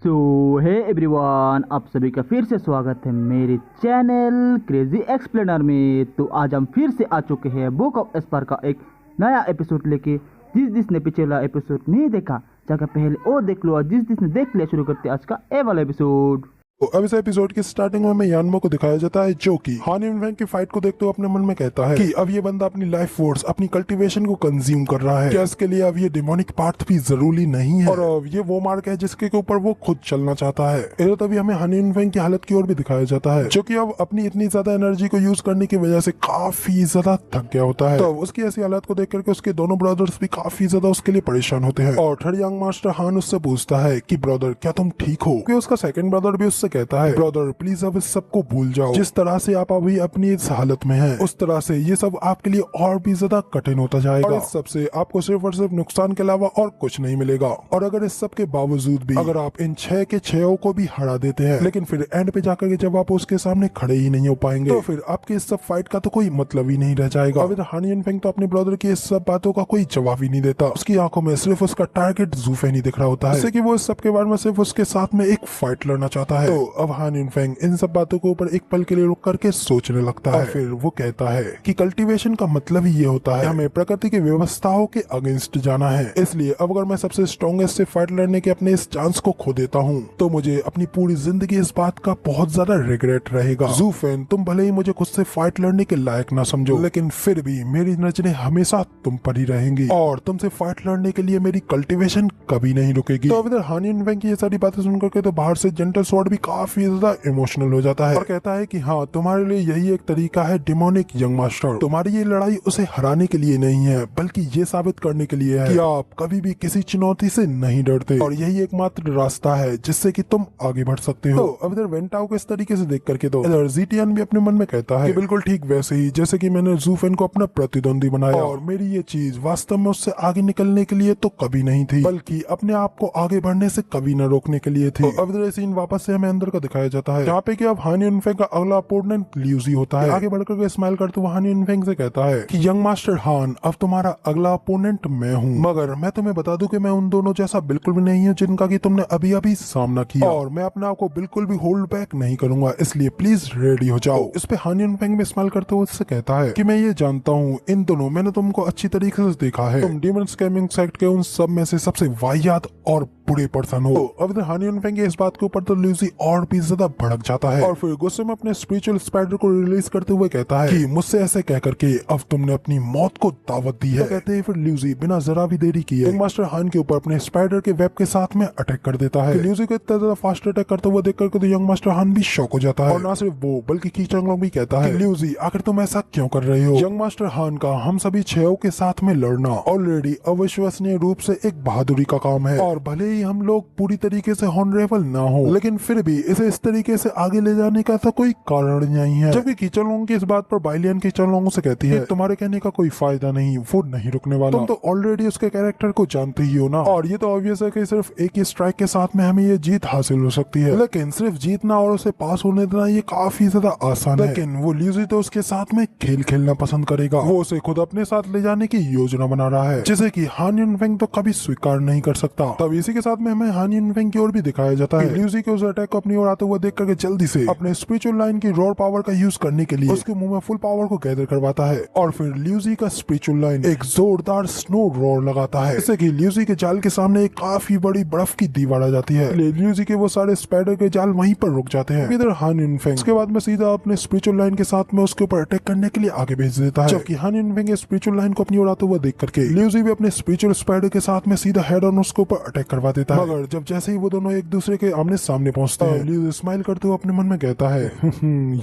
सो hey everyone, आप सभी का फिर से स्वागत है मेरे चैनल क्रेजी एक्सप्लेनर में। तो आज हम फिर से आ चुके हैं बुक ऑफ एस्पर का एक नया एपिसोड लेके। जिसने पिछला एपिसोड नहीं देखा जाकर पहले वो देख लो, और जिसने देख लिया शुरू करते आज का ए वाला एपिसोड। तो अब इस एपिसोड की स्टार्टिंग में हमें यानमो को दिखाया जाता है जो कि हान युनफेंग की फाइट को देखते हुए अपने मन में कहता है कि अब ये बंदा अपनी लाइफ फोर्स, अपनी कल्टीवेशन को कंज्यूम कर रहा है। क्या इसके लिए अब ये डेमोनिक पार्ट भी जरूरी नहीं है? और अब ये वो मार्ग है जिसके ऊपर वो खुद चलना चाहता है। इधर तभी हमें हान युनफेंग की हालत की ओर भी दिखाया जाता है जो कि अब अपनी इतनी ज्यादा एनर्जी को यूज करने की वजह से काफी ज्यादा थक गया होता है। तो उसकी ऐसी हालत को देख करके उसके दोनों ब्रदर्स भी काफी ज्यादा उसके लिए परेशान होते हैं। और थर्ड यंग मास्टर हान उससे पूछता है कि ब्रदर क्या तुम ठीक हो? क्योंकि उसका सेकंड ब्रदर भी उससे कहता है ब्रदर प्लीज अब इस सबको भूल जाओ। जिस तरह से आप अभी अपनी इस हालत में हैं, उस तरह से ये सब आपके लिए और भी ज्यादा कठिन होता जाएगा। और इस सब से आपको सिर्फ और सिर्फ नुकसान के अलावा और कुछ नहीं मिलेगा। और अगर इस सब के बावजूद भी अगर आप इन 6 के 6 को भी हरा देते हैं, लेकिन फिर एंड पे जाकर के जब आप उसके सामने खड़े ही नहीं हो पाएंगे, तो फिर आपके इस सब फाइट का तो कोई मतलब ही नहीं रह जाएगा। अब हान युनफेंग तो अपने ब्रदर की इस सब बातों का कोई जवाब ही नहीं देता। उसकी आंखों में सिर्फ उसका टारगेट जू फेन ही दिख रहा होता है, जैसे कि वो इस सब के बारे में सिर्फ उसके साथ में एक फाइट लड़ना चाहता है। तो अब हान युनफेंग इन सब बातों के ऊपर एक पल के लिए रुक करके सोचने लगता है। फिर वो कहता है कि कल्टीवेशन का मतलब ही ये होता है हमें प्रकृति की व्यवस्थाओं के अगेंस्ट जाना है। इसलिए अब अगर मैं सबसे स्ट्रॉन्गेस्ट से फाइट लड़ने के अपने इस चांस को खो देता हूँ तो मुझे अपनी पूरी जिंदगी इस बात का बहुत ज्यादा रिग्रेट रहेगा। जू फेन, तुम भले ही मुझे खुद से फाइट लड़ने के लायक ना समझो, लेकिन फिर भी मेरी नजरें हमेशा तुम पर ही रहेंगी और तुमसे फाइट लड़ने के लिए मेरी कल्टीवेशन कभी नहीं रुकेगी। तो अब इधर हान युनफेंग की ये सारी बातें सुनकर के तो बाहर से जेंटल स्वॉर्ड भी काफी ज्यादा इमोशनल हो जाता है और कहता है कि हाँ, तुम्हारे लिए यही एक तरीका है डेमोनिक यंग मास्टर। तुम्हारी ये लड़ाई उसे हराने के लिए नहीं है, बल्कि ये साबित करने के लिए है कि आप कभी भी किसी चुनौती से नहीं डरते और यही एकमात्र रास्ता है जिससे कि तुम आगे बढ़ सकते हो। तो अब इधर वेंटाओ को इस तरीके से देख करके तो इधर जीटियन भी अपने मन में कहता है कि बिल्कुल ठीक वैसे ही जैसे कि मैंने जू फेन को अपना प्रतिद्वंदी बनाया और मेरी ये चीज वास्तव में उससे आगे निकलने के लिए तो कभी नहीं थी, बल्कि अपने आप को आगे बढ़ने से कभी न रोकने के लिए थी। तो अब इधर सीन वापस से हमें अंदर का दिखाया जाता है जहाँ पे कि अब हान युनफेंग का अगला अपोनेंट ल्यूजी होता है। आगे बढ़कर के स्माइल करते हुए हान युनफेंग से कहता है कि यंग मास्टर हान, अब तुम्हारा अगला अपोनेंट मैं हूँ, मगर मैं तुम्हें बता दूं कि मैं उन दोनों जैसा बिल्कुल भी नहीं हूँ जिनका कि तुमने अभी अभी सामना किया, और मैं अपने आप को बिल्कुल भी होल्ड बैक नहीं करूंगा, इसलिए प्लीज रेडी हो जाओ। इस पे हान युनफेंग भी स्माइल करते हुए उससे कहता है कि मैं ये जानता हूँ इन दोनों मैंने तुमको अच्छी तरीके से देखा है, तुम डीमन स्कैमिंग सेक्ट के उन सब में से सबसे वाहियात और बुरे पर्सन हो। अब इधर हान युनफेंग के इस बात के ऊपर तो ल्यूजी और भी ज्यादा भड़क जाता है और फिर गुस्से में अपने स्पिरिचुअल स्पाइडर को रिलीज करते हुए कहता है कि मुझसे ऐसे कह करके अब तुमने अपनी मौत को दावत दी है। तो कहते हैं फिर ल्यूजी बिना जरा भी देरी किए यंग मास्टर हान के ऊपर अपने स्पाइडर के वेब के साथ में अटैक कर देता है। ल्यूजी को इतना ज्यादा फास्ट अटैक करते हुए देख करके तो यंग मास्टर हान भी शॉक हो जाता है, और ना सिर्फ वो बल्कि की चंगलोंग भी कहता है ल्यूजी आखिर तुम ऐसा क्यों कर रहे हो? यंग मास्टर हान का हम सभी 6 के साथ में लड़ना ऑलरेडी अविश्वसनीय रूप से एक बहादुरी का काम है, और भले ही हम लोग पूरी तरीके से हॉनरेबल ना हो, लेकिन फिर भी इसे इस तरीके से आगे ले जाने का ऐसा कोई कारण नहीं है। जबकि कीचन लोंग की इस बात पर बाइलियन कीचन लोंग से कहती है तुम्हारे कहने का कोई फायदा नहीं, वो नहीं रुकने वाला, तुम तो ऑलरेडी उसके कैरेक्टर को जानते ही हो ना, और ये तो ऑब्वियस है कि सिर्फ एक ही स्ट्राइक के साथ में हमें ये जीत हासिल हो सकती है, लेकिन सिर्फ जीतना और उसे पास होने देना ये काफी ज्यादा आसान है। लेकिन वो ल्यूजी तो उसके साथ में खेल खेलना पसंद करेगा, वो उसे खुद अपने साथ ले जाने की योजना बना रहा है जिसे कि हान युनफेंग तो कभी स्वीकार नहीं कर सकता। तब इसी के साथ में हमें हान युनफेंग की ओर भी दिखाया जाता है। ल्यूजी के उस अटैक को अपनी ओर आते हुए देख करके जल्दी से अपने स्पिरिचुअल लाइन की रॉ पावर का यूज करने के लिए उसके मुंह में फुल पावर को गैदर करवाता है, और फिर ल्यूजी का स्पिरिचुअल लाइन एक जोरदार स्नो रॉर लगाता है, जिससे कि ल्यूजी के जाल के सामने एक काफी बड़ी बर्फ की दीवार आ जाती है। ल्यूजी के वो सारे स्पाइडर के जाल वहीं पर रुक जाते हैं। इधर हान युनफेंग उसके बाद में सीधा अपने स्पिरिचुअल लाइन के साथ में उसके ऊपर अटैक करने के लिए आगे भेज देता है, जबकि हान युनफेंग स्पिरिचुअल लाइन को अपनी ओर आते हुए देख करके ल्यूजी भी अपने स्पिरिचुअल स्पाइडर के साथ में सीधा हेड ऑन उसके ऊपर अटैक करवा देता है। मगर जब जैसे ही वो दोनों एक दूसरे के आमने सामने पहुंचते हैं, ल्यूजी स्माइल करते हुए अपने मन में कहता है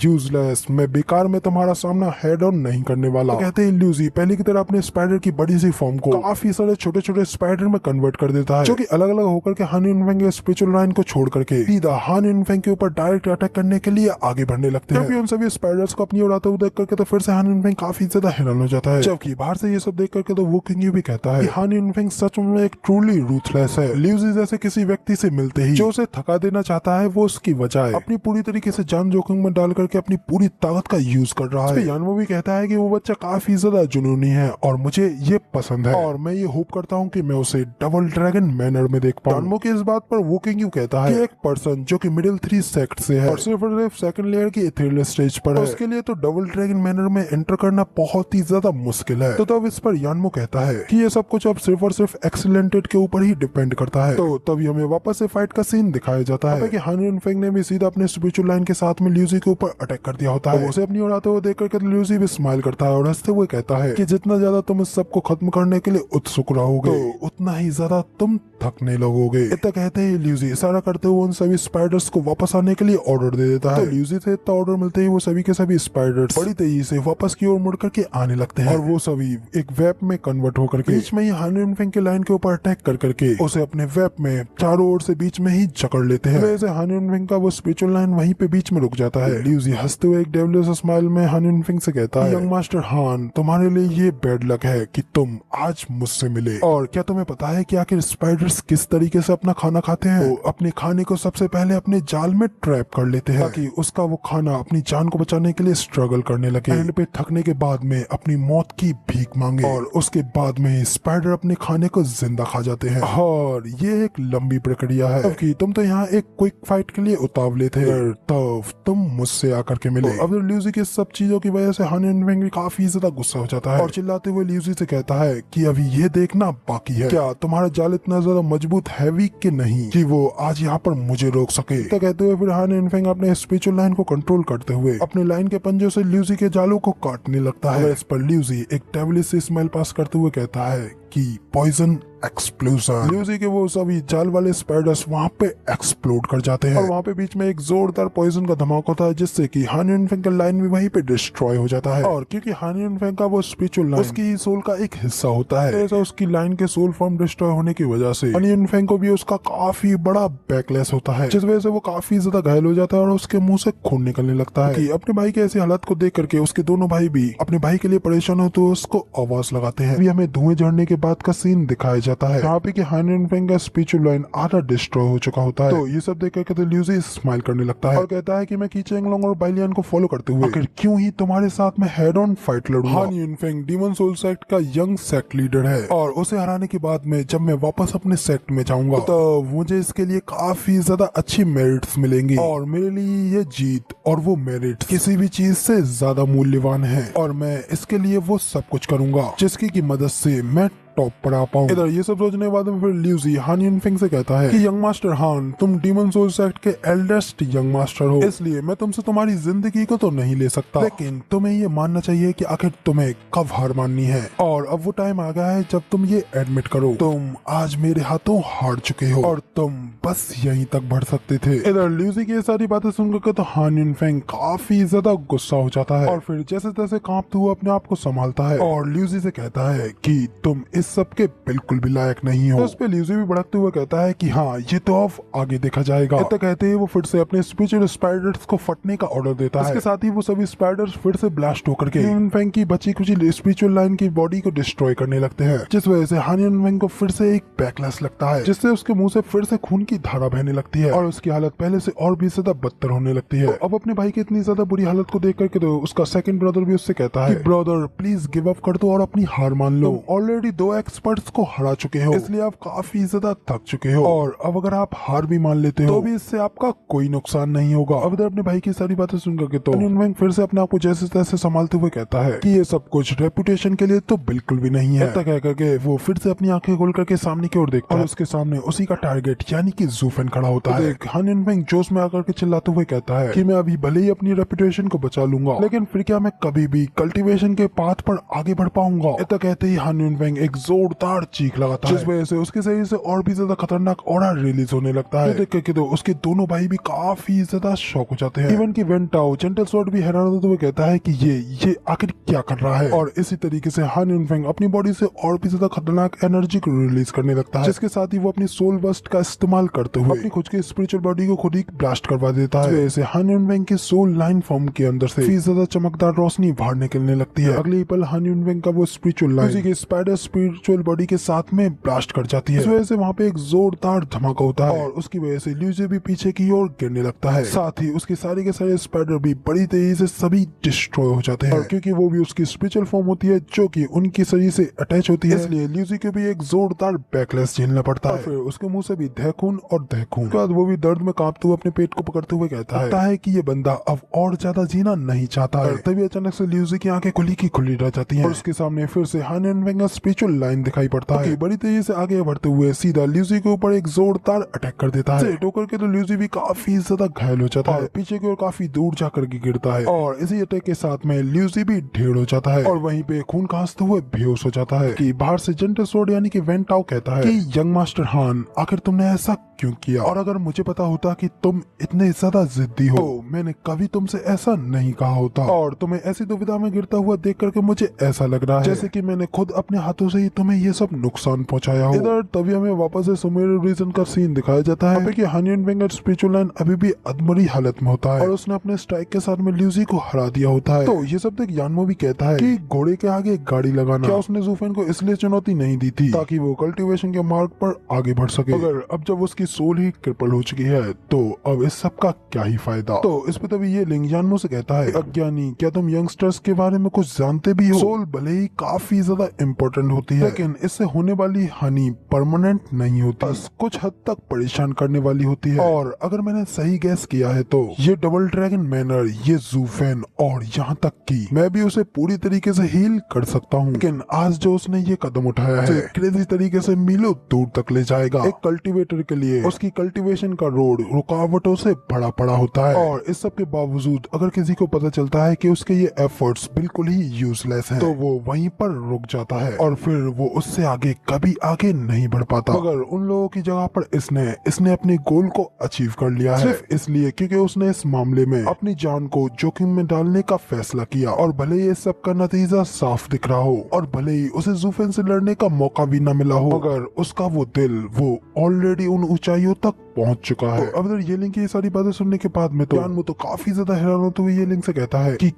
यूजलेस, मैं बेकार में तुम्हारा सामना हेड ऑन नहीं करने वाला। तो कहते हैं ल्यूजी पहले की तरह अपने स्पाइडर की बड़ी सी फॉर्म को काफी सारे छोटे छोटे स्पाइडर में कन्वर्ट कर देता है, जो कि अलग अलग होकर के हान युनफेंग के स्पिरिचुअल लाइन को छोड़ करके सीधा हान युनफेंग के ऊपर डायरेक्ट अटैक करने के लिए आगे बढ़ने लगते हैं। क्योंकि उन सभी स्पाइडर्स को अपनी ओर आते हुए देख करके तो फिर से हान युनफेंग काफी ज्यादा हैरान हो जाता है, जबकि बाहर से ये सब देख करके तो वो किंग भी कहता है कि हान युनफेंग सच में एक ट्रूली रूथलेस है। ल्यूजी ल्यूजी जैसे किसी व्यक्ति से मिलते ही जो उसे थका देना चाहता है वो उसकी वजह अपनी पूरी तरीके से जान जोखिम में डाल करके अपनी पूरी ताकत का यूज कर रहा है। यानमो भी कहता है कि वो बच्चा काफी ज्यादा जुनूनी है और मुझे ये पसंद है और मैं ये होप करता हूँ कि मैं उसे डबल ड्रैगन मैनर में देख पाऊँ। यानमो की इस बात पर वो किंग कहता है कि एक पर्सन जो कि मिडिल 3 सेक्ट से है और सिर्फ सेकंड लेयर की इथेरियल स्टेज पर है, उसके लिए तो डबल ड्रैगन मैनर में एंटर करना बहुत ही ज्यादा मुश्किल है। तो तब इस पर यानमो कहता है कि ये सब कुछ अब सिर्फ और सिर्फ एक्सीलेंटेड के ऊपर ही डिपेंड करता है। तो तभी हमें वापस से फाइट का सीन दिखाया जाता है कि हान युनफेंग ने भी सीधा अपने स्पिरिचुअल लाइन के साथ में ल्यूजी के ऊपर अटैक कर दिया होता है। उसे अपनी ओर आते हुए देख करके ल्यूजी भी स्माइल करता है और हंसते हुए कहता है कि जितना ज्यादा तुम इस सबको खत्म करने के लिए उत्सुक रहोगे तो उतना ही ज्यादा तुम थकने लगोगे। इतना कहते ही ल्यूजी इशारा करते हुए उन सभी स्पाइडर्स को वापस आने के लिए ऑर्डर दे देता है। तो ल्यूजी से इतना ऑर्डर मिलते ही वो सभी के सभी स्पाइडर्स बड़ी तेजी से वापस की ओर मुड़ करके आने लगते हैं और वो सभी एक वेब में कन्वर्ट होकर के बीच में ही हान युनफेंग के लाइन के ऊपर अटैक कर करके उसे अपने वेब में चारों ओर से बीच में ही जकड़ लेते हैं। वैसे हान युनफेंग का वो स्पिरिचुअल लाइन वहीं पे बीच में रुक जाता है। ल्यूजी हंसते हुए एक डेविलियस स्माइल में हान युनफेंग से कहता है, यंग मास्टर हान, तुम्हारे लिए ये बैड लक है कि तुम आज मुझसे मिले। और क्या तुम्हें पता है कि आखिर स्पाइडर्स किस तरीके से अपना खाना खाते हैं? वो अपने खाने को सबसे पहले अपने जाल में ट्रैप कर लेते हैं ताकि उसका वो खाना अपनी जान को बचाने के लिए स्ट्रगल करने लगे। एंड पे थकने के बाद में अपनी मौत की भीख मांगे और उसके बाद में स्पाइडर अपने खाने को जिंदा खा जाते हैं। और ये एक लंबी प्रक्रिया है क्योंकि तुम तो यहाँ एक क्विक फाइट के लिए उतावले थे, तब तुम मुझसे आकर के मिले। अब ल्यूजी की सब चीजों की वजह से हान युनफेंग भी काफी ज्यादा गुस्सा हो जाता है और चिल्लाते हुए ल्यूजी से कहता है कि अभी ये देखना बाकी है, क्या तुम्हारा जाल इतना ज्यादा मजबूत है वीक के नहीं कि वो आज यहाँ पर मुझे रोक सके। तो कहते हुए फिर हान युनफेंग अपने स्पिरिचुअल लाइन को कंट्रोल करते हुए अपने लाइन के पंजों से ल्यूजी के जालों को काटने लगता है। इस पर ल्यूजी एक डेविलिश स्माइल पास करते हुए कहता है कि पॉइजन एक्सप्लोजन। ल्यूजी के वो सभी जाल वाले स्पाइडर्स वहाँ पे एक्सप्लोड कर जाते हैं और वहाँ पे बीच में एक जोरदार पॉइजन का धमाका होता है जिससे कि हान युनफेंग का लाइन भी वहीं पे डिस्ट्रॉय हो जाता है। और क्योंकि हान युनफेंग का वो स्पिरिचुअल लाइन उसकी सोल का एक हिस्सा होता है, ऐसा उसकी लाइन के सोल फॉर्म डिस्ट्रॉय होने की वजह से हान युनफेंग को भी उसका काफी बड़ा बैकलेस होता है, जिस वजह से वो काफी ज्यादा घायल हो जाता है और उसके मुंह से खून निकलने लगता है। कि अपने भाई की ऐसी हालत को देख करके उसके दोनों भाई भी अपने भाई के लिए परेशान हो तो उसको आवाज लगाते हैं। अभी हमें धुएं झड़ने के बाद का सीन दिखाया जाता है जहाँ पे हान युनफेंग का स्पिरिचुअल लाइन आधा डिस्ट्रॉय हो चुका होता है। तो ये सब देख करके ल्यूजी स्माइल करने लगता है और कहता है कि मैं की चेंगलोंग और बाइलियन को फॉलो करते हुए आखिर क्यों ही तुम्हारे साथ में हेड ऑन फाइट लड़ूंगा। Han Yunfeng demon soul sect का यंग सेक्ट लीडर है और उसे हराने के बाद में जब मैं वापस अपने सेक्ट में जाऊंगा तो मुझे इसके लिए काफी ज्यादा अच्छी मेरिट्स मिलेंगी और मेरे लिए ये जीत और वो मेरिट्स किसी भी चीज से ज्यादा मूल्यवान है और मैं इसके लिए वो सब कुछ करूंगा जिसकी की मदद से मैं टॉप पर आ पाऊं। इधर ये सब सोचने के बाद में फिर ल्यूजी हान युनफेंग से कहता है कि यंग मास्टर हान, तुम डीमन सोल सेक्ट के एल्डेस्ट यंग मास्टर हो, इसलिए मैं तुमसे तुम्हारी जिंदगी को तो नहीं ले सकता, लेकिन तुम्हें ये मानना चाहिए कि आखिर तुम्हें कब हार माननी है। और अब वो टाइम आ गया है जब तुम ये एडमिट करो, तुम आज मेरे हाथों हार चुके हो और तुम बस यहीं तक बढ़ सकते थे। इधर ल्यूजी की ये सारी बातें सुनकर तो हान युनफेंग काफी ज्यादा गुस्सा हो जाता है और फिर जैसे तैसे कांपते हुए अपने आप को संभालता है और ल्यूजी से कहता है कि तुम इस सब के बिल्कुल भी लायक नहीं हो। तो उस पे ल्यूजी भी भड़कते हुए कहता है कि हाँ, ये तो अब आगे देखा जाएगा। इतना कहते ही वो फिर से अपने स्पिरिचुअल स्पाइडर्स को फटने का ऑर्डर देता है। इसके साथ ही वो सभी स्पाइडर्स फिर से ब्लास्ट होकर के युनफेंग की बची कुची स्पिरिचुअल लाइन की बॉडी को डिस्ट्रॉय करने लगते हैं, जिस वजह से हान युनफेंग को फिर से एक बैकलैश लगता है जिससे उसके मुंह से फिर से खून की धारा बहने लगती है और उसकी हालत पहले से और भी ज्यादा बदतर होने लगती है। तो अब अपने भाई की इतनी ज्यादा बुरी हालत को देख करके तो उसका सेकंड ब्रदर भी उससे कहता है, ब्रदर प्लीज गिव अप कर दो और अपनी हार मान लो, ऑलरेडी 2 एक्सपर्ट्स को हरा चुके हो, इसलिए आप काफी ज्यादा थक चुके हो और अब अगर आप हार भी मान लेते हो तो भी इससे आपका कोई नुकसान नहीं होगा। अब इधर अपने भाई की सारी बातें सुन करके तो युनफेंग फिर से अपने आप को जैसे तैसे संभालते हुए कहता है कि ये सब कुछ रेपुटेशन के लिए तो बिल्कुल भी नहीं है। इतना कह करके वो फिर से अपनी आंखें खोल करके सामने की ओर देखता है और उसके सामने उसी का टारगेट यानी कि ज़ूफेन खड़ा होता है। हान युनफेंग जोश में आकर के चिल्लाते हुए कहता है कि मैं अभी भले ही अपनी रेपुटेशन को बचा लूंगा, लेकिन फिर क्या मैं कभी भी कल्टीवेशन के पाथ पर आगे बढ़ पाऊंगा। इतना कहते ही हान युनफेंग एक जोरदार चीख लगाता है जिस वजह से उसके शरीर से और भी ज्यादा खतरनाक ऑरा रिलीज होने लगता है। देख करके तो उसके दोनों भाई भी काफी ज्यादा शॉक हो जाते हैं। इवन की वेंटाओ जेंटल स्वॉर्ड भी हैरान होते हुए कहता है कि ये आखिर क्या कर रहा है। और इसी तरीके से हान युनफेंग अपनी बॉडी से और भी ज्यादा खतरनाक एनर्जी को रिलीज करने लगता है, जिसके साथ ही वो अपनी सोल बस्ट का इस्तेमाल करते हुए अपनी खुद की स्पिरिचुअल बॉडी को खुद ही ब्लास्ट करवा देता है। जैसे हान युनफेंग के सोल लाइन फॉर्म के अंदर से काफी ज्यादा चमकदार रोशनी बाहर निकलने लगती है। अगले ही पल हान युनफेंग का वो स्पिरिचुअल लाइन उसी के स्पाइडर स्पीड स्पिरिचुअल बॉडी के साथ में ब्लास्ट कर जाती है। इस वजह से वहाँ पे एक जोरदार धमाका होता है और उसकी वजह से ल्यूसी भी पीछे की ओर गिरने लगता है। साथ ही उसके सारे के सारे स्पाइडर भी बड़ी तेजी से सभी डिस्ट्रॉय हो जाते हैं, और क्योंकि वो भी उसकी स्पिरिचुअल फॉर्म होती है जो कि उनकी शरीर से अटैच होती है, इसलिए ल्यूसी को भी एक जोरदार बैकलैश झेलना पड़ता है। फिर उसके मुंह से भी दहखून और दहखून। उसके बाद वो भी दर्द में कांपते हुए अपने पेट को पकड़ते हुए कहता है कि ये बंदा अब और ज्यादा जीना नहीं चाहता है। तभी अचानक से ल्यूसी की आंखें खुली की खुली रह जाती हैं और उसके सामने फिर से हान युन फेंग का स्पिरिचुअल लाइन दिखाई पड़ता है। बड़ी तेजी से आगे बढ़ते हुए सीधा ल्यूसी के ऊपर एक जोरदार अटैक कर देता है। ठोकर के तो ल्यूसी भी काफी ज्यादा घायल हो जाता है, पीछे की ओर काफी दूर जाकर के गिरता है और इसी अटैक के साथ में ल्यूसी भी ढेर हो जाता है और वहीं पे खून खांसते हुए बेहोश हो जाता है। कि बाहर से जेंटल स्वॉर्ड यानी कि वेन टाओ कहता है कि यंग मास्टर हान, आखिर तुमने ऐसा क्यों किया? और अगर मुझे पता होता कि तुम इतने ज्यादा जिद्दी हो तो मैंने कभी तुमसे ऐसा नहीं कहा होता, और तुम्हें ऐसी दुविधा में गिरता हुआ देख करके मुझे ऐसा लग रहा है जैसे कि मैंने खुद अपने हाथों से ही तुम्हें ये सब नुकसान पहुंचाया हो। इधर तभी हमें वापस से सुमेर रीजन का सीन दिखाया जाता है कि हान युन फेंग का स्पिरिचुअल लाइन अभी भी अधमरी हालत में होता है और उसने अपने स्ट्राइक के साथ में ल्यूसी को हरा दिया होता है। तो ये सब देख यानमो भी कहता है कि घोड़े के आगे गाड़ी लगाना, क्या उसने ज़ू फेन को इसलिए चुनौती नहीं दी थी ताकि वो कल्टीवेशन के मार्ग पर आगे बढ़ सके? अगर अब जब उसकी सोल ही क्रिपल हो चुकी है तो अब इस सब का क्या ही फायदा? तो इस पे तभी ये लिंग यानमो से कहता है, अज्ञानी, क्या तुम यंगस्टर्स के बारे में कुछ जानते भी हो? सोल भले ही काफी ज्यादा इम्पोर्टेंट होती है लेकिन इससे होने वाली हानि परमानेंट नहीं होती, बस कुछ हद तक परेशान करने वाली होती है। और अगर मैंने सही गैस किया है तो ये डबल ड्रैगन मैनर, ये ज़ू फेन और यहाँ तक कि मैं भी उसे पूरी तरीके से हील कर सकता हूँ, लेकिन आज जो उसने ये कदम उठाया है क्रेजी तरीके से मीलों दूर तक ले जाएगा। एक कल्टीवेटर के लिए उसकी कल्टीवेशन का रोड रुकावटों से भरा पड़ा होता है और इस सब के बावजूद अगर किसी को पता चलता है कि उसके ये एफर्ट्स बिल्कुल ही यूजलेस हैं, तो वो वहीं पर रुक जाता है और फिर वो उससे आगे कभी आगे नहीं बढ़ पाता। मगर उन लोगों की जगह पर इसने अपने गोल को अचीव कर लिया है, सिर्फ इसलिए क्योंकि उसने इस मामले में अपनी जान को जोखिम में डालने का फैसला किया। और भले ये सब का नतीजा साफ दिख रहा हो और भले ही उसे ज़ू फेन से लड़ने का मौका भी न मिला हो, मगर उसका वो दिल वो ऑलरेडी उन ऊंचाइयों तक पहुंच चुका है। तो अब इधर ये लिंग की ये सारी बातें सुनने के बाद में तो यानमो तो काफी ज्यादा हैरान होते हुए ये लिंग से कहता है कि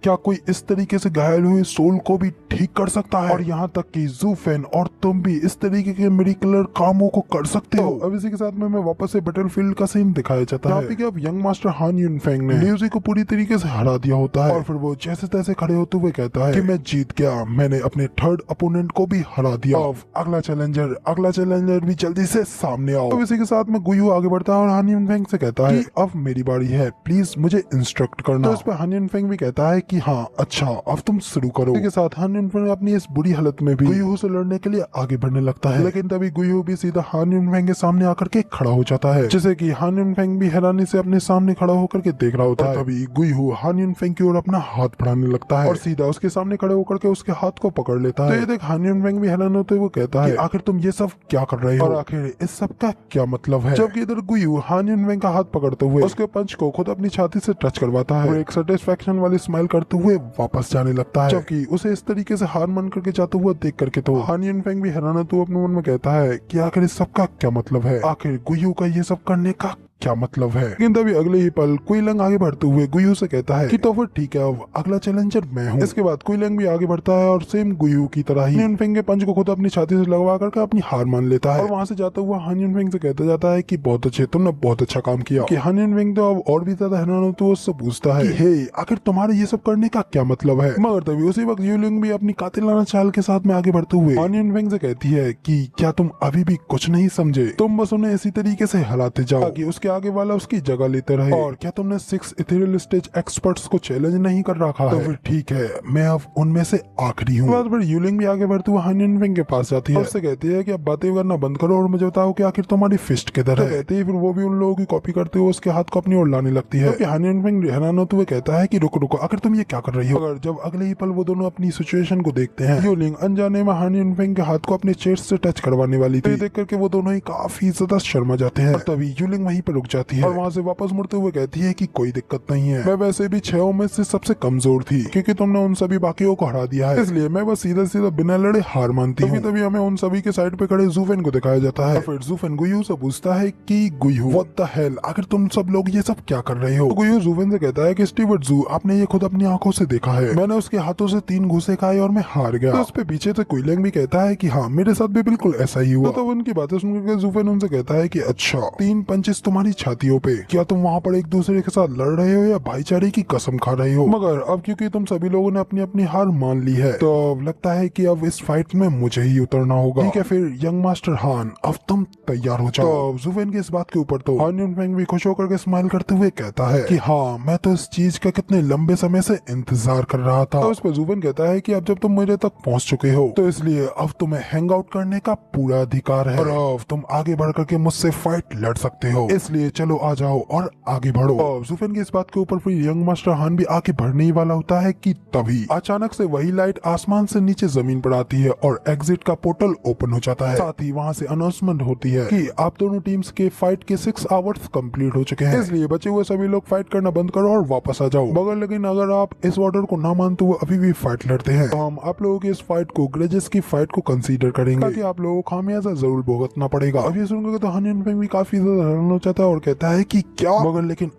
क्या कोई इस तरीके से घायल हुए सोल को भी ठीक कर सकता है? और यहाँ तक कि ज़ू फेन और तुम भी इस तरीके के मिरेकलर कामों को कर सकते हो। अब इसी के साथ में वापस से बैटलफील्ड का सीन दिखाया जाता है, यहाँ पे अब यंग मास्टर हान युन फेंग ने ल्यूसी को पूरी तरीके से हरा दिया होता है और फिर वो जैसे तैसे खड़े होते हुए कहता है कि मैं जीत गया, मैंने अपने थर्ड अपोनेंट को भी हरा दिया, अब अगला चैलेंजर भी जल्दी से सामने आओ। तो इसी के साथ में गुयू आगे बढ़ता है और हान युन फेंग से कहता है कि अब मेरी बारी है, प्लीज मुझे इंस्ट्रक्ट करना। तो इस पर हान युन फेंग भी कहता है कि हाँ अच्छा, अब तुम शुरू करो। के साथ हान युन फेंग अपनी इस बुरी हालत में भी गुयू से लड़ने के लिए आगे बढ़ने लगता है, लेकिन तभी गुयू भी सीधा हान युन फेंग के सामने आकर के खड़ा हो जाता है, जिसे कि हान युन फेंग भी हैरानी से अपने सामने खड़ा होकर के देख रहा होता है। तभी गुयू हान युन फेंग की ओर अपना हाथ बढ़ाने लगता है और सीधा उसके सामने खड़े होकर के उसके हाथ को पकड़ लेता है। तो ये देख हान युन फेंग भी हैरान होते हुए कहता है आखिर तुम ये सब क्या कर रहे हो और आखिर इस सब का क्या मतलब है? जबकि इधर गुयू हान युन फेंग का हाथ पकड़ते हुए उसके पंच को खुद अपनी छाती से टच करवाता है और एक सेटिस्फेक्शन वाली स्माइल करते हुए वापस जाने लगता है। जबकि उसे इस तरीके से हार मान करके जाता हुआ देख करके तो हान युन फेंग भी हैरान होते हुए अपने मन में कहता है कि आखिर इस सब का क्या मतलब है, आखिर गुयू का ये सब करने का क्या मतलब है? लेकिन तभी अगले ही पल कुइलंग आगे बढ़ते हुए गुयू से कहता है कि तो फिर ठीक है, अब अगला चैलेंजर मैं हूँ। इसके बाद कुइलंग भी आगे बढ़ता है और सेम गुयू की तरह ही हान युन फेंग के पंच को खुद अपनी छाती से लगवा करके अपनी हार मान लेता है और वहाँ से जाता हुआ हान युन फेंग से कहता जाता है कि बहुत अच्छे, तुमने बहुत अच्छा काम किया। कि हान युन फेंग तो अब और भी ज्यादा हैरान होते हुए उससे पूछता है हे आखिर तुम्हारे ये सब करने का क्या मतलब है? मगर तभी उसी वक्त युलिंग भी अपनी कातिलाना चाल के साथ में आगे बढ़ते हुए हान युन फेंग से कहती है कि क्या तुम अभी भी कुछ नहीं समझे? तुम बस उन्हें इसी तरीके से हराते जाओ ताकि उसके आगे वाला उसकी जगह लेते रहे। और क्या तुमने 6 इथेरियल स्टेज एक्सपर्ट्स को चैलेंज नहीं कर रखा है? तो फिर ठीक है, मैं अब उनमें से आखिरी हूँ। बाद यूलिंग भी आगे बढ़ते हुए हान युन फेंग के पास जाती है, उससे कहती है कि अब बातें करना बंद करो और मुझे बताओ कि आखिर तुम्हारी फिस्ट किधर है? कहती है फिर वो भी उन लोगों की कॉपी करते हुए उसके हाथ को अपनी ओर लाने लगती है। तो हान युन फेंग हैरान होते हुए कहता है कि रुको रुको, आखिर तुम ये क्या कर रही हो? अगर जब अगले ही पल वो दोनों अपनी सिचुएशन को देखते हैं, यूलिंग अनजाने में हान युन फेंग के हाथ को अपने चेस्ट से टच करवाने वाली थी। देख करके वो दोनों ही काफी ज्यादा शर्मा जाते हैं और तभी यूलिंग वहीं पर रुक जाती है और वहाँ से वापस मुड़ते हुए कहती है कि कोई दिक्कत नहीं है, मैं वैसे भी 6 में से सबसे कमजोर थी क्योंकि तुमने उन सभी बाकियों को हरा दिया है, इसलिए मैं बस सीधा सीधा बिना लड़े हार मानती हूँ। तभी हमें उन सभी के साइड पे खड़े ज़ूफेन को दिखाया जाता है। फिर ज़ूफेन गुयू से पूछता है कि गुयू व्हाट द हेल, आखिर तुम सब लोग ये सब क्या कर रहे हो? तो गुयू ज़ूफेन से कहता है कि स्टीवर्ट ज़ू, आपने ये खुद अपनी आंखों से देखा है, मैंने उसके हाथों से 3 घूसे खाए और मैं हार गया। तो उस पे पीछे से कुइलिंग भी कहता है कि हाँ मेरे साथ भी बिल्कुल ऐसा ही हुआ। तो उनकी बातें सुनकर ज़ूफेन उनसे कहता है कि अच्छा 3 पंचेस तुम्हारी छातियों पे, क्या तुम वहाँ पर एक दूसरे के साथ लड़ रहे हो या भाईचारे की कसम खा रहे हो? मगर अब क्योंकि तुम सभी लोगों ने अपनी अपनी हार मान ली है तो अब लगता है कि अब इस फाइट में मुझे ही उतरना होगा। ठीक है फिर यंग मास्टर हान, अब तुम तैयार हो जाओ। तो ज़ूफेन की इस बात के ऊपर तो हान युनफेंग भी खुश होकर के स्माइल करते हुए कहता है कि हाँ मैं तो इस चीज का कितने लंबे समय से इंतजार कर रहा था। तो इस पर ज़ूफेन कहता है कि अब जब तुम मेरे तक पहुंच चुके हो तो इसलिए अब तुम्हें हैंग आउट करने का पूरा अधिकार है और अब तुम आगे बढ़ करके मुझसे फाइट लड़ सकते हो, इसलिए चलो आ जाओ और आगे बढ़ो। ज़ूफेन की इस बात के ऊपर फिर यंग मास्टर हान भी आगे बढ़ने ही वाला होता है कि तभी अचानक से वही लाइट आसमान से नीचे जमीन पर आती है और एग्जिट का पोर्टल ओपन हो जाता है। साथ ही वहाँ से अनाउंसमेंट होती है कि आप दोनों टीम्स के फाइट के 6 आवर्स कंप्लीट हो चुके हैं, इसलिए बचे हुए सभी लोग फाइट करना बंद करो और वापस आ जाओ। मगर लेकिन अगर आप इस ऑर्डर को ना मानते हुए अभी भी फाइट लड़ते हैं तो हम आप लोगों की इस फाइट को ग्रेजेस की फाइट को कंसीडर करेंगे ताकि आप लोगों को खामियाजा जरूर भुगतना पड़ेगा। अब ये सुनकर तो हान युनफेंग भी काफी ज्यादा हैरान हो जाता है और कहता है कि क्या, मगर लेकिन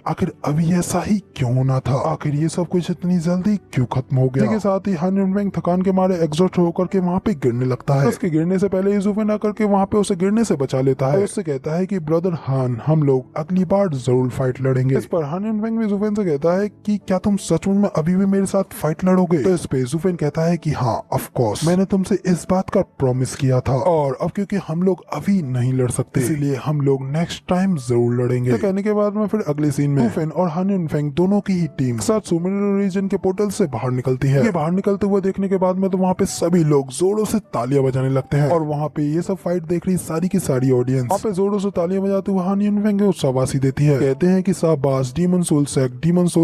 आखिर अभी ऐसा ही क्यों होना था, आखिर ये सब कुछ इतनी जल्दी क्यों खत्म हो गया? साथ ही हान युनफेंग थकान के मारे एग्जॉस्ट होकर के वहाँ पे गिरने लगता है। उसके गिरने से पहले ज़ूफेन आकर के वहाँ पे उसे गिरने से बचा लेता है। उससे कहता है कि ब्रदर हान, हम लोग अगली बार जरूर फाइट लड़ेंगे। इस पर हान युनफेंग भी ज़ूफेन से कहता है कि क्या तुम सच में अभी भी मेरे साथ फाइट लड़ोगे? तो इस पे ज़ूफेन कहता है कि हाँ ऑफ कोर्स, मैंने तुमसे इस बात का प्रॉमिस किया था और अब क्योंकि हम लोग अभी नहीं लड़ सकते इसीलिए हम लोग नेक्स्ट टाइम जरूर लड़ेंगे। तो कहने के बाद में फिर अगले सीन में ज़ूफेन और हान युनफेंग दोनों की ही टीम साथ सुमेरु रीजन के पोर्टल से बाहर निकलती है। ये बाहर निकलते हुए देखने के बाद में तो वहाँ पे सभी लोग जोरों से तालियां बजाने लगते हैं और वहाँ पे ये सब फाइट देख रही सारी की सारी ऑडियंस वहाँ पे जोरों से तालियां बजाते हुए हान युनफेंग को शाबाशी देती है। कहते हैं कि शाबाश डीमन सोल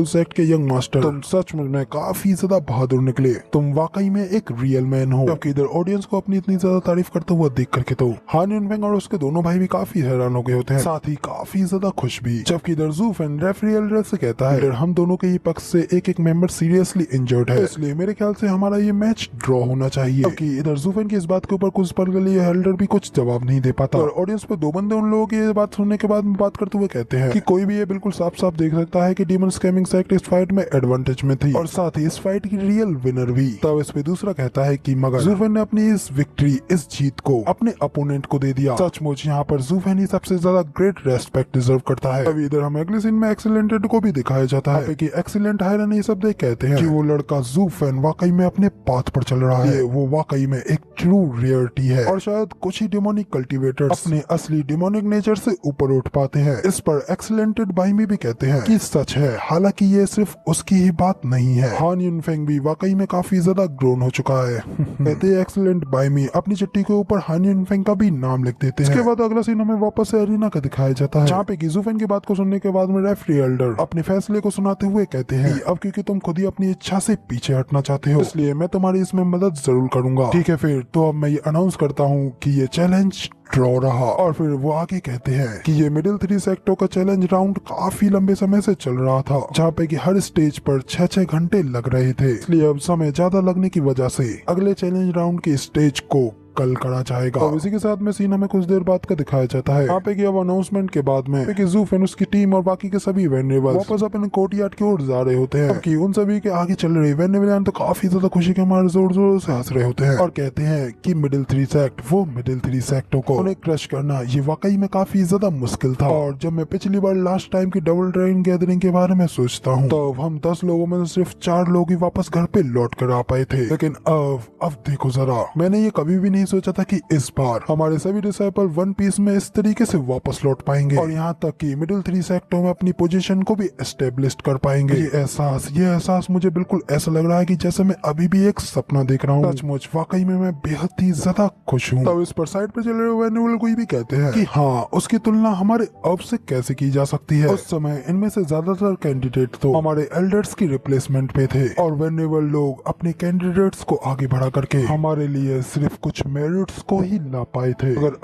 सेक्ट के यंग मास्टर, तुम सच में काफी ज्यादा बहादुर निकले, तुम वाकई में एक रियल मैन हो। जबकि इधर ऑडियंस को अपनी इतनी ज्यादा तारीफ करते हुए देख करके तो हान युनफेंग और उसके दोनों भाई भी काफी हैरान हो गए होते हैं, साथ ही काफी ज्यादा खुश भी। जबकि इधर ज़ूफेन रेफरी एल्डर से कहता है हम दोनों के ही पक्ष से एक मेंबर सीरियसली इंजर्ड है, इसलिए मेरे ख्याल से हमारा ये मैच ड्रॉ होना चाहिए। क्योंकि इधर ज़ूफेन की इस बात के ऊपर कुछ पल के लिए एल्डर भी कुछ जवाब नहीं दे पाता और ऑडियंस पे 2 बंदे उन लोगों की ये बात सुनने के बाद बात करते हुए कहते हैं कि कोई भी ये बिल्कुल साफ साफ देख सकता है कि डीमन स्कैमिंग सेक्ट इस फाइट में एडवांटेज में थी और साथ ही इस फाइट की रियल विनर भी। तब इस पे दूसरा कहता है कि मगर ज़ूफेन ने अपनी इस विक्ट्री, इस जीत को अपने अपोनेंट को दे दिया। सचमुच यहाँ पर ज़ूफेन ही सबसे ज्यादा ग्रेट रेस्पेक्ट डिजर्व करता है। अभी इधर हमें अगले सीन में एक्सीलेंटेड को भी दिखाया जाता है कि एक्सीलेंट हायरन ये सब देख कहते हैं कि वो लड़का ज़ूफेन वाकई में अपने पाथ पर चल रहा है, वो वाकई में एक ट्रू रियलिटी है और शायद कुछ ही डिमोनिक कल्टीवेटर्स अपने असली डिमोनिक नेचर से ऊपर उठ पाते हैं। इस पर एक्सीलेंटेड बाइमी भी कहते हैं कि सच है, हालांकि ये सिर्फ उसकी ही बात नहीं है। हान युनफेंग भी वाकई में काफी ज्यादा ग्रोन हो चुका है। कहते हैं एक्सीलेंट बाइमी अपनी चिट्ठी के ऊपर हान युनफेंग का भी नाम लिख देते हैं। इसके बाद अगला सीन हमें वापस से अरीना का दिखाया जाता है जहाँ पे ज़ूफेन की बात को सुनने के बाद में रेफरी एल्डर अपने फैसले को सुनाते हुए कहते हैं अब क्योंकि तुम खुद ही अपनी इच्छा से पीछे हटना चाहते हो इसलिए मैं तुम्हारी इसमें मदद जरूर करूंगा। ठीक है फिर तो अब मैं ये अनाउंस करता हूँ कि ये चैलेंज ड्रॉ रहा। और फिर वो आगे कहते हैं कि ये मिडिल 3 सेक्टरों का चैलेंज राउंड काफी लंबे समय से चल रहा था जहाँ पे कि हर स्टेज पर 6-6 घंटे लग रहे थे, इसलिए अब समय ज्यादा लगने की वजह से अगले चैलेंज राउंड के स्टेज को कल करा जाएगा। और इसी के साथ में सीन हमें कुछ देर बाद का दिखाया जाता है यहाँ पे कि अब अनाउंसमेंट के बाद में कि ज़ूफेन, उसकी टीम और बाकी के सभी वेनेबल्स वापस अपने कोर्टयार्ड की ओर जा रहे होते हैं। कि उन सभी के आगे चल रहे वेनेबल तो काफी ज्यादा खुशी के मारे जोर जोर से हंस रहे होते हैं और कहते हैं कि मिडिल 3 सेक्ट, वो मिडिल 3 सेक्टों को उन्हें क्रश करना ये वाकई में काफी ज्यादा मुश्किल था। और जब मैं पिछली बार लास्ट टाइम की डबल ड्रैगन गैदरिंग के बारे में सोचता हूँ तो हम 10 लोगों में से सिर्फ 4 लोग ही वापस घर पे लौट कर आ पाए थे, लेकिन अब देखो जरा, मैंने ये कभी भी नहीं सोचा था कि इस बार हमारे सभी डिसाइपल वन पीस में इस तरीके से वापस लौट पाएंगे और यहाँ तक कि मिडिल 3 सेक्टों में अपनी पोजीशन को भी एस्टेब्लिश कर पाएंगे। ये एहसास मुझे बिल्कुल ऐसा लग रहा है कि जैसे मैं अभी भी एक सपना देख रहा हूँ। सचमुच वाकई में मैं बेहद ही ज्यादा खुश हूँ। तब इस पर साइड पे चल रहे वेनेबल कोई भी कहते हैं कि हाँ, उसकी तुलना हमारे अब से कैसे की जा सकती है। उस समय इनमें से ज्यादातर कैंडिडेट तो हमारे एल्डर्स की रिप्लेसमेंट पे थे और वेनेबल लोग अपने कैंडिडेट्स को आगे बढ़ा करके हमारे लिए सिर्फ कुछ मेरिट्स को ही ला पाए थे। अगर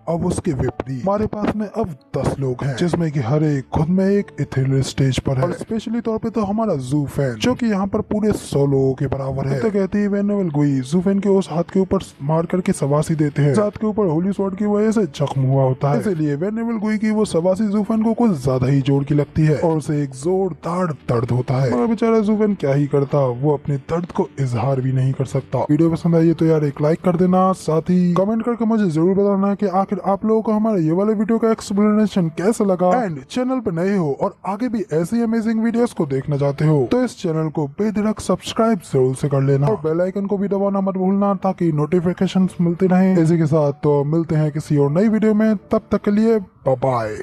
अब उसके विपरीत हमारे पास में अब 10 लोग हैं, जिसमें कि हर एक खुद में एक एथेरियल स्टेज पर है। और स्पेशली तौर पे तो हमारा जू फैन, जो कि यहाँ पर पूरे 100 लोगों के बराबर है। तो कहती है वेनेबल गुई जू फैन के उस हाथ के ऊपर मार करके सवासी देते हैं। हाथ के ऊपर होली स्वॉर्ड की वजह से जख्म हुआ होता है, इसलिए वेनेबल गुई की वो सवासी जू फैन को कुछ ज्यादा ही जोर की लगती है और उसे एक जोरदार दर्द होता है। मगर बेचारा जू फैन क्या ही करता, वो अपने दर्द को इजहार भी नहीं कर सकता। वीडियो पसंद आई तो यार एक लाइक कर देना, साथ ही कमेंट करके मुझे जरूर बताना कि आखिर आप लोगों को हमारा ये वाले वीडियो का एक्सप्लेनेशन कैसा लगा। एंड चैनल पे नए हो और आगे भी ऐसी अमेजिंग वीडियोस को देखना चाहते हो तो इस चैनल को बेधड़क सब्सक्राइब जरूर से कर लेना और बेल आइकन को भी दबाना मत भूलना, ताकि नोटिफिकेशंस मिलते रहें। इसी के साथ तो मिलते हैं किसी और नई वीडियो में, तब तक के लिए बाय बाय।